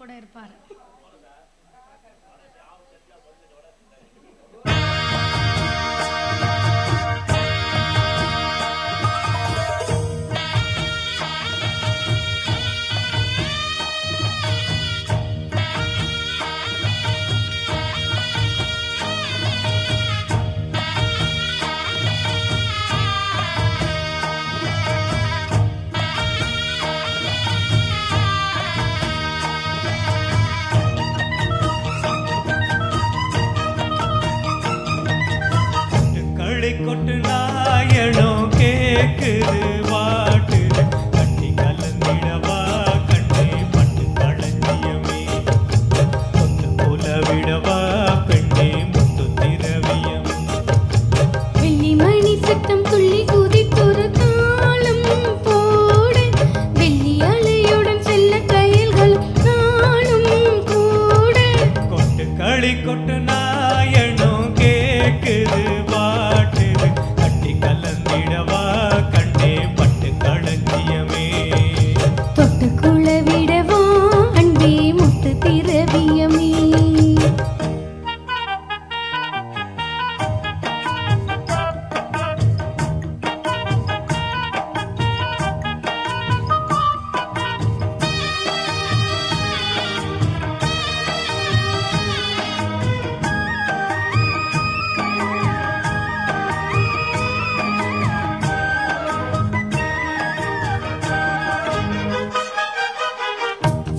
கூட இருப்பார். கொட்டு நாயனும் கேக்குது வாட்டுது கட்டி கலந்திடவா கண்ணே பட்டு களஞ்சியமே கொத்து புலவிடவா பெண்ணே முத்து திரவியம் வெள்ளிமணி சத்தம் துள்ளி குதித்தொரு தாளம் போட வெள்ளி அலையுடன் செல்ல கயல்கள் நாளும் கூட கொட்டு களி கொட்டு நாயனும் கேக்குது கலந்திடவா கண்ணே பட்டு களஞ்சியமே தொட்டுக்குள்ள விடவா அன்பே முத்து திரவியமே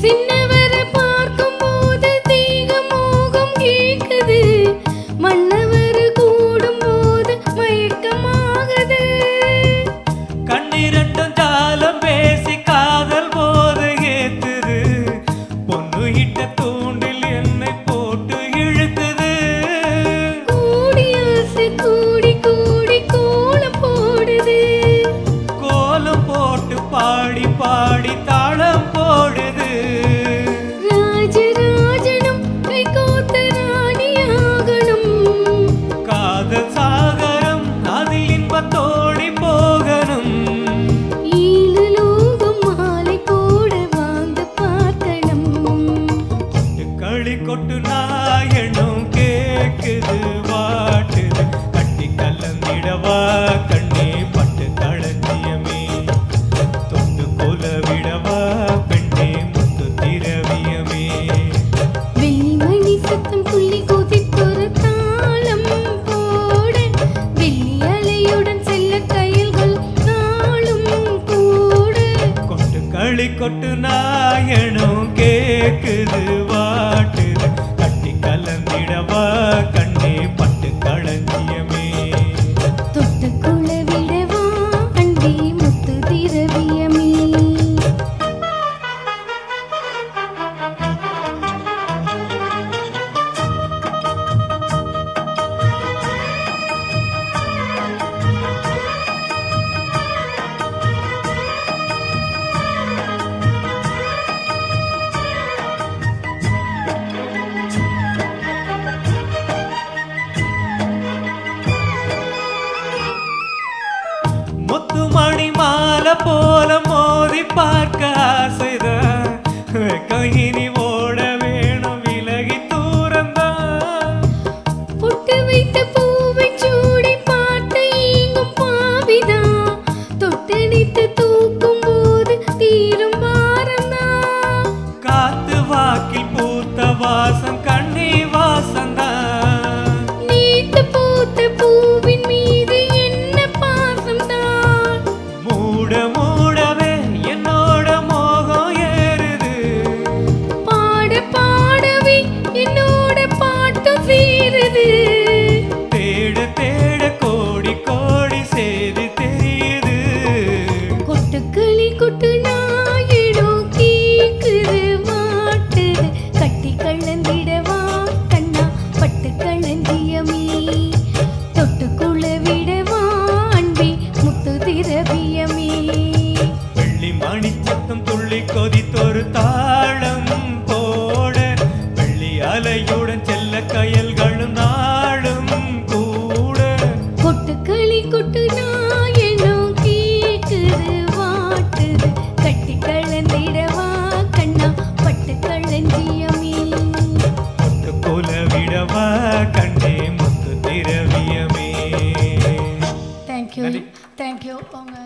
சின்னவரை பார்க்கும் போது தீக மோகம் கேட்குது மன்னவர் கூடும் போது மயக்கமாகுது கண்ணிரண்டும் ஜாலம் பேசி காதல் போது ஏத்துது பொண்ணு இட்ட தூண்டில் என்னை போட்டு இழுக்குது கூடி ஆசை கூடி கூடி கோலம் போடுது கோலம் போட்டு பாடி பாடி தாளம் போடுது ராஜராஜனும் கைகோத்த ராணியாகணும் காதல் சாகரம் அதில் இன்பத்தோடி போகணும் ஈழு லோகம் மாலை போட வாங்க பார்க்கணும் கொட்டு களி கொட்டு நாயனும் கேக்குது வாட்டுது கட்டி கலந்திடவா கண்ணே பட்டு களஞ்சியமே தொட்டு கொலவிடவா பெண்ணே முத்து திரவியமே வெள்ளிமணி சத்தம் துள்ளி குதித்தொரு தாளம் போட வெள்ளி அலையுடன் செல்ல கயல்கள் நாளும் கூட கொட்டு களி கொட்டு நாயனும் கேக்குது வாட்டுது கட்டி கலந்திடவா கண்ணே பட்டு களஞ்சியமே தொட்டுக்குள்ள விடவா அன்பே முத்து திரவியமே முத்துமணி மாலை போல மோதி பார்க்க ஆசைதான் கையினி ஓட வேணும் விலகி தூரந்தான் பொட்டு வைத்த பூவை சூடி பார்த்து ஏங்கும் பாவிதான் தொட்டணித்து தூக்கும் போது தீரும் பாரந்தான் காத்து வாக்கில் பூத்த வாசம் கண்ணி வாசந்தான் நீத்து பூத்த பூவின் மீது என்ன பாசம்தான் மூட மூடவே என்னோட மோகம் ஏறுது பா அல்லவா கண்ணே முத்து திரவியமே. Thank you thank you. உங்க